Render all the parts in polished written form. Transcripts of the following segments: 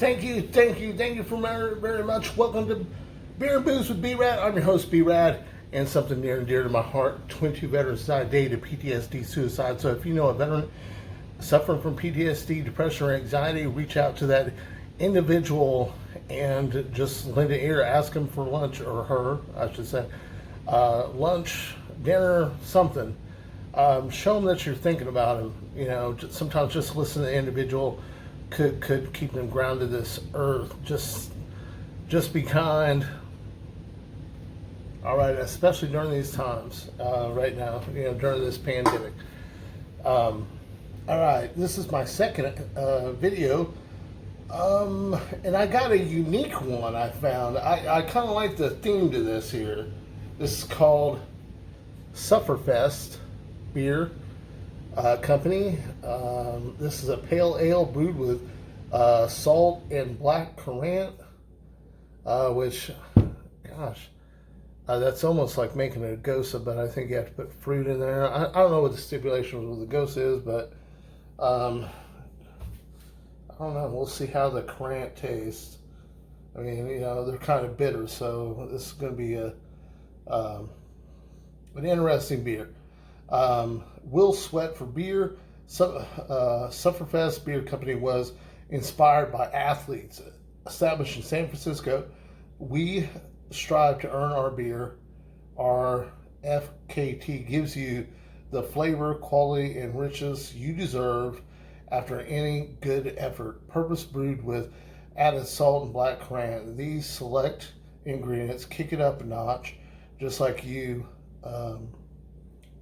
Thank you for very, very much. Welcome to Beer and Booze with B-Rad. I'm your host, B-Rad, and something near and dear to my heart, 22 veterans died daily to PTSD, suicide. So if you know a veteran suffering from PTSD, depression, or anxiety, reach out to that individual and just lend an ear, ask him for lunch, or her, I should say, lunch, dinner, something. Show them that you're thinking about them. You know, sometimes just listen to the individual could keep them grounded to this earth. Just be kind. All right, especially during these times right now. You know, during this pandemic. All right, this is my second video, and I got a unique one. I found. I kind of like the theme to this here. This is called SufferFest beer company. This is a pale ale brewed with salt and black currant, which, gosh, that's almost like making a gosa, but I think you have to put fruit in there. I don't know what the stipulations with the gosa is, but I don't know. We'll see how the currant tastes. I mean, you know, they're kind of bitter, so this is going to be an interesting beer. Will Sweat for beer. SufferFest Beer Company was inspired by athletes. Established in San Francisco, we strive to earn our beer. Our FKT gives you the flavor, quality, and richness you deserve after any good effort. Purpose brewed with added salt and black currant. These select ingredients kick it up a notch, just like you.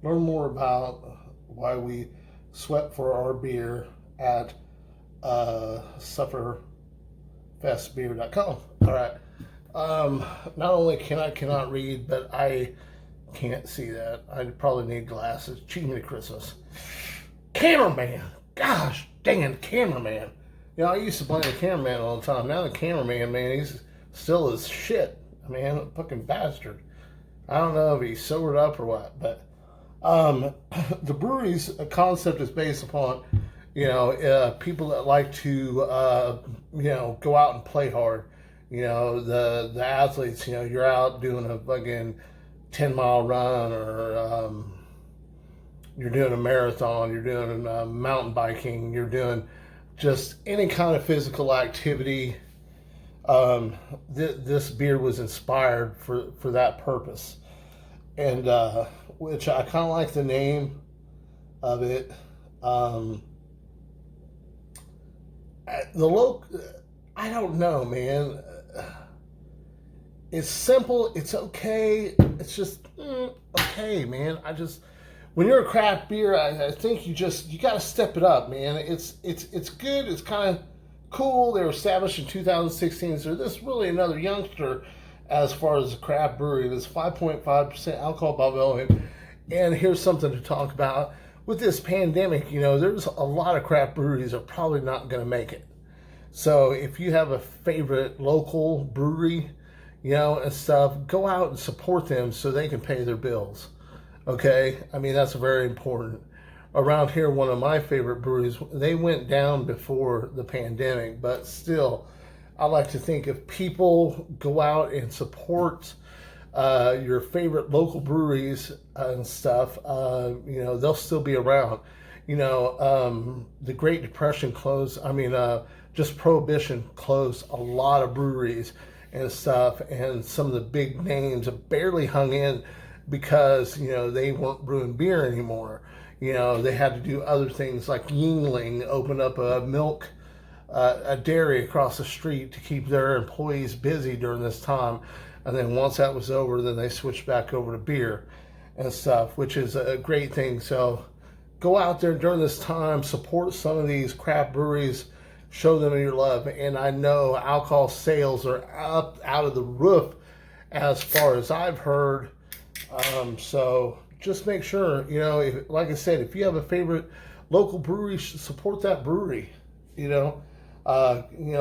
Learn more about why we sweat for our beer at SufferFestBeer.com. All right. Not only cannot read, but I can't see that. I probably need glasses. Cheat me to Christmas. Cameraman. Gosh dang it, cameraman. You know, I used to blame the cameraman all the time. Now the cameraman, man, he's still as shit. Man, a fucking bastard. I don't know if he's sobered up or what, but the brewery's concept is based upon, you know, people that like to, you know, go out and play hard. You know, the athletes, you know, you're out doing a fucking 10-mile run, or you're doing a marathon, you're doing mountain biking, you're doing just any kind of physical activity. This beer was inspired for that purpose. And which I kind of like the name of it. The I don't know, man. It's simple. It's okay. It's just okay, man. When you're a craft beer, I think you got to step it up, man. It's good. It's kind of cool. They were established in 2016, so this is really another youngster as far as a craft brewery. There's 5.5% alcohol by volume. And here's something to talk about. With this pandemic, you know, there's a lot of craft breweries that are probably not going to make it. So if you have a favorite local brewery, you know, and stuff, go out and support them so they can pay their bills. Okay? I mean, that's very important. Around here, one of my favorite breweries, they went down before the pandemic, but still, I like to think if people go out and support your favorite local breweries and stuff, you know, they'll still be around. You know, the Great Depression closed, just Prohibition closed a lot of breweries and stuff, and some of the big names have barely hung in because, you know, they weren't brewing beer anymore. You know, they had to do other things, like Yingling opened up a dairy across the street to keep their employees busy during this time. And then once that was over, then they switched back over to beer and stuff, which is a great thing. So go out there during this time, support some of these craft breweries, show them your love. And I know alcohol sales are up out of the roof as far as I've heard. So just make sure, you know, like I said, if you have a favorite local brewery, support that brewery. You know,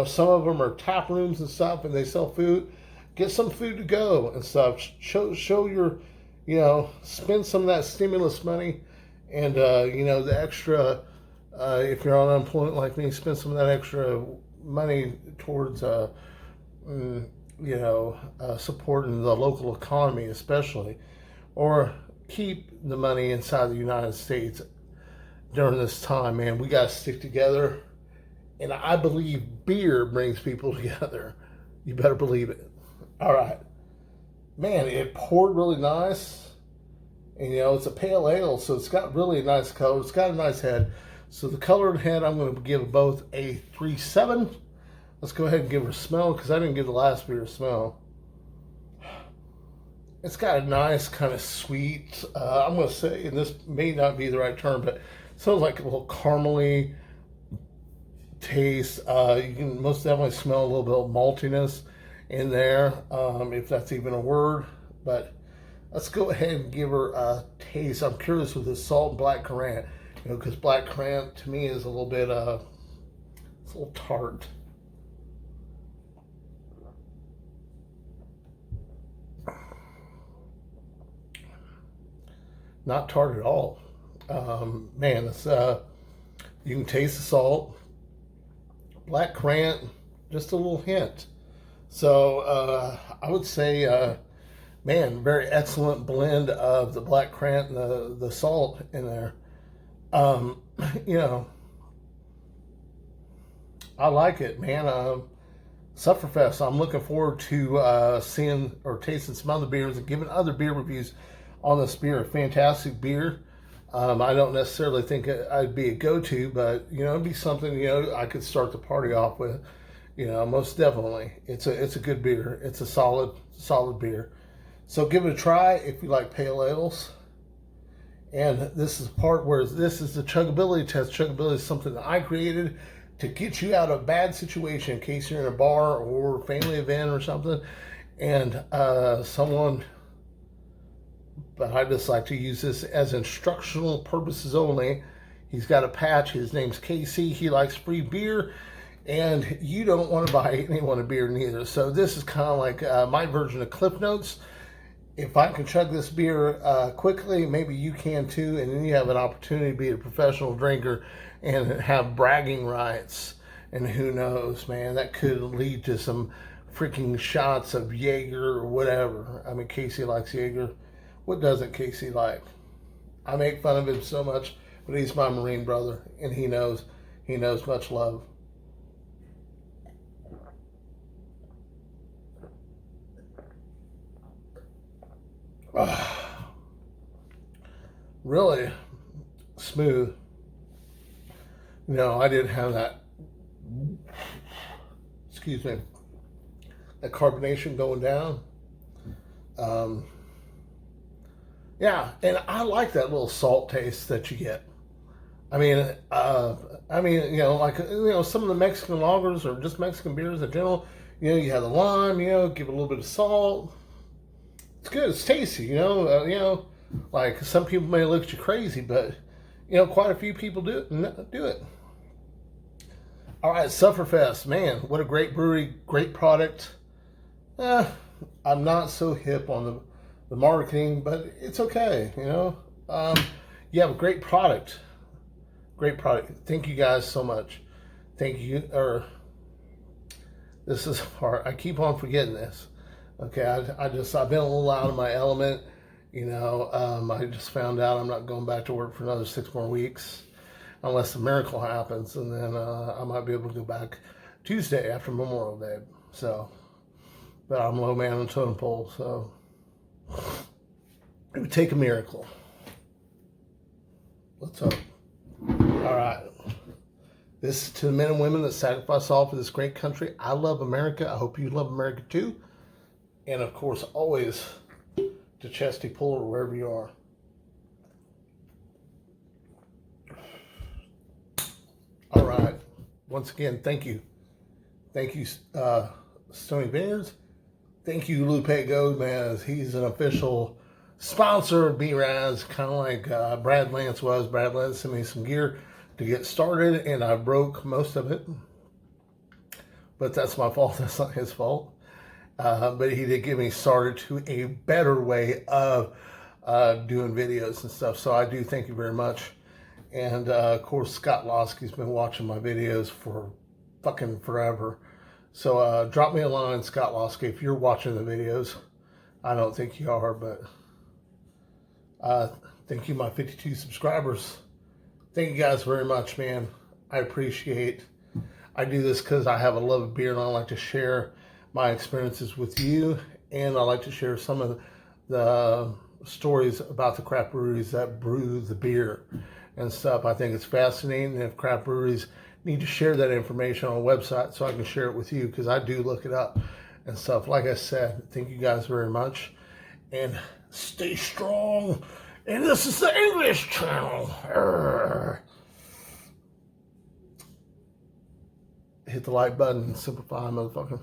some of them are tap rooms and stuff, and they sell food. Get some food to go and stuff. Show your, you know, spend some of that stimulus money, and you know, the extra. If you're on unemployment like me, spend some of that extra money towards supporting the local economy, especially, or keep the money inside the United States during this time, man. We got to stick together. And I believe beer brings people together. You better believe it. All right. Man, it poured really nice. And, it's a pale ale, so it's got really a nice color. It's got a nice head. So the colored head, I'm going to give both a 3.7. Let's go ahead and give her a smell, because I didn't give the last beer a smell. It's got a nice kind of sweet, I'm going to say, and this may not be the right term, but it smells like a little caramely taste. You can most definitely smell a little bit of maltiness in there, if that's even a word. But let's go ahead and give her a taste. I'm curious with the salt and black currant, because black currant to me is a little bit, it's a little tart. Not tart at all. Man, it's you can taste the salt. Black currant, just a little hint. So I would say, man, very excellent blend of the black currant and the salt in there. I like it, man. SufferFest, I'm looking forward to seeing or tasting some other beers and giving other beer reviews on this beer. Fantastic beer. I don't necessarily think I'd be a go-to, but it'd be something I could start the party off with. Most definitely, it's a good beer. It's a solid beer. So give it a try if you like pale ales. And this is the part where this is the chuggability test. Chuggability is something that I created to get you out of a bad situation in case you're in a bar or family event or something, and but I just like to use this as instructional purposes only. He's got a patch. His name's KC. He likes free beer, and you don't want to buy anyone a beer neither. So this is kind of like my version of Cliff Notes. If I can chug this beer quickly, maybe you can too, and then you have an opportunity to be a professional drinker and have bragging rights. And who knows, man, that could lead to some freaking shots of Jaeger or whatever. I mean, Casey likes Jaeger. What doesn't Casey like? I make fun of him so much, but he's my Marine brother, and he knows much love. Really smooth. I didn't have that, excuse me, that carbonation going down. Yeah, and I like that little salt taste that you get. I mean, like some of the Mexican lagers or just Mexican beers in general. You have the lime. Give it a little bit of salt. It's good. It's tasty. Like some people may look at you crazy, but quite a few people do it. All right, SufferFest, man, what a great brewery, great product. I'm not so hip on the marketing, but it's okay, you have a great product. Great product. Thank you guys so much. Thank you. This is hard. I keep on forgetting this. Okay, I've been a little out of my element. I just found out I'm not going back to work for another 6 more weeks, unless a miracle happens, and then I might be able to go back Tuesday after Memorial Day. So, but I'm low man on the totem pole, so it would take a miracle. Let's hope. All right. This is to the men and women that sacrifice all for this great country. I love America. I hope you love America too. And of course, always to Chesty Puller, wherever you are. All right. Once again, thank you. Thank you, Stony Vineyards. Thank you, Lupe Godman. He's an official sponsor of B-Rad, kind of like Brad Lance was. Brad Lance sent me some gear to get started, and I broke most of it. But that's my fault. That's not his fault. But he did get me started to a better way of doing videos and stuff. So I do thank you very much. And of course, Scott Losky's been watching my videos for fucking forever. So drop me a line, Scott Losky, if you're watching the videos. I don't think you are, but thank you, my 52 subscribers. Thank you guys very much, man. I appreciate. I do this because I have a love of beer, and I like to share my experiences with you, and I like to share some of the stories about the craft breweries that brew the beer and stuff. I think it's fascinating, and if craft breweries need to share that information on a website so I can share it with you, because I do look it up and stuff. Like I said, thank you guys very much, and stay strong. And this is the English channel. Hit the like button, Semper Fi, motherfucker.